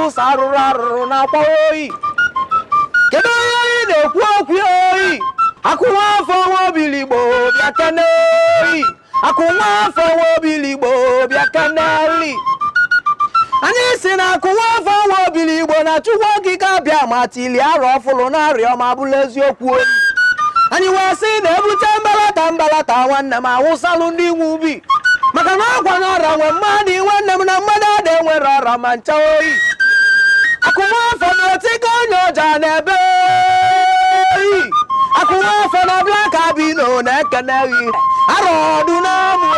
bụ sarụrụ arụrụ na-akwa oyi kedu onye oyi na-ekwu okwu oyi akụnwa afọ nwa obiligbo bịa kene oyi akụnwa afọ nwa obiligbo bịa keneli anyị si na akụnwa afọ nwa obiligbo na Chukwu okike abịa ma tili arọ ọfụlụ na-arịọ ma bụrụ eziokwu oyi anyị wee sị na-ebute mbalata nwanne m awụsalụ ndị nwe ubi maka na ọgwa na ọra nwe mmadụ nwanne m na mmadụ ada enwere ọra ma ncha oyi akụnwa afọ na-otigo onye ọja na-ebe oyi akụnwa afọ na Black Albino na-ekeneghị arọdụ n'amụ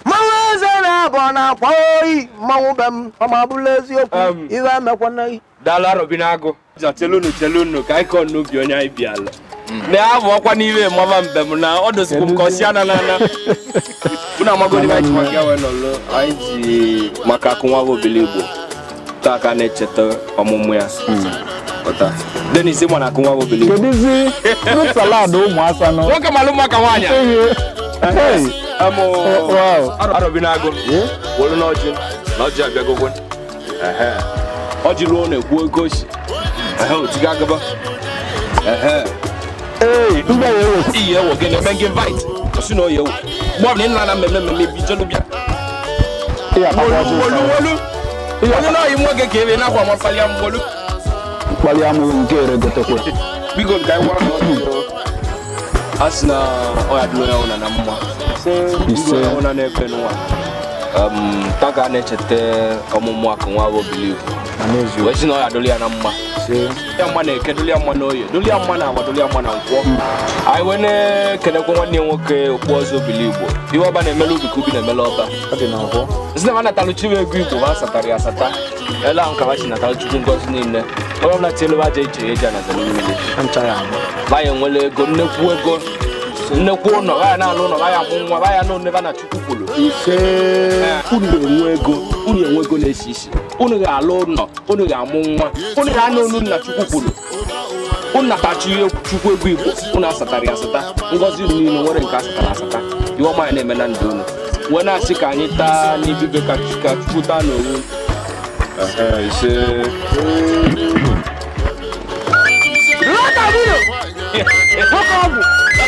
mmanwụ eze na-abụ na-akwa oyi mmanwụ be m ọma bụrụ eziokwu ihe emekwana dala Robinago chelunu ka anyị kọọ n'obi onye anyị bịala na abụ ọkwa n'iwe mama mbem na ọ dozikwu m ka ọsịa na unu amagodi anyị maka ewe n'ụlọ anyị ji maka akụnwa bụ Obiligbo taa ka na-echeta ọmụmụ ya Denis ịma na akụnwa bụ Obiligbo kedizi fruit salad ụmụasa nọ nwoke malụ maka nwaanyị Robinago wolu n'ọjị abịagogwe ọjị ruo na-ekwu ego osi otiga agaba mba yewo ihe wo gị na-eme gị invite osi na oye wo mgbe ọbụla ịnụla na mmemme bi jelu bịa onye na-oyi nwa gị ka ebe na-akwa mafali ya mgbolu mkpali amụ nke ere gotekwe bigo ka anyị gwara a sị na ọ ya dụrụ ya ụna na mma ise ụna na-efe n'ụwa taga na-echeta ọmụmụ akụnwa bụ Obiligbo wee sị na ọ ya dụrụ ya na mma ya mma na-eke dụrụ ya mma na oye dụrụ ya mma na agwa dụrụ ya mma na nkwọ anyị wee na-ekenekwa nwanne ya nwoke okpu ọzọ Obiligbo ihe ọba na-emela ubi ka ubi na-emela ọba si na ha natalụ chiwe ego Igbo ha satara ya asata ele ahụ ka ha si natalụ Chukwu ngozi niile onye ọbụla tielu aja iche eji ana zara mmiri baya enwere ego nnekwu ụlọ baya na-alụ ụlọ baya amụ nwa baya na onebe na Chukwu kwuru unu ga-enwe ego na-esi isi unu ga-alụ ụlọ unu ga-amụ nwa unu ga-anụ olu na Chukwu kwuru unu natachi ihe Chukwu ego Igbo unu asatara ya asata ngozi unu niile nwere nke asatara asata ihe ọma ya na-eme na ndụ unu wee na-asị ka anyị taa n'ibibe ka Chukwu taa n'owu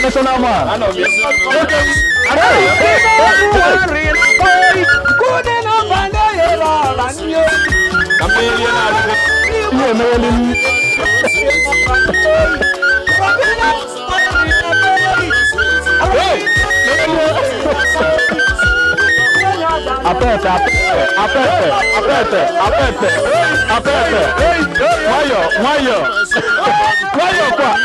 national man apete Wayo kwa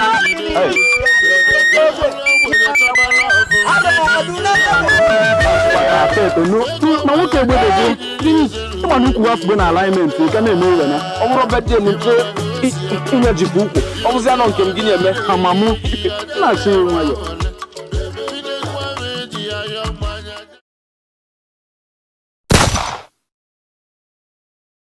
na nwoke egbede gị ịma na ukwu afọ na alignment nke na-eme ire na ọ bụrụ bedie nke inye jikwa ukwu ọ bụzi anọ nke m gị na-eme amamụ na-asị nwayọ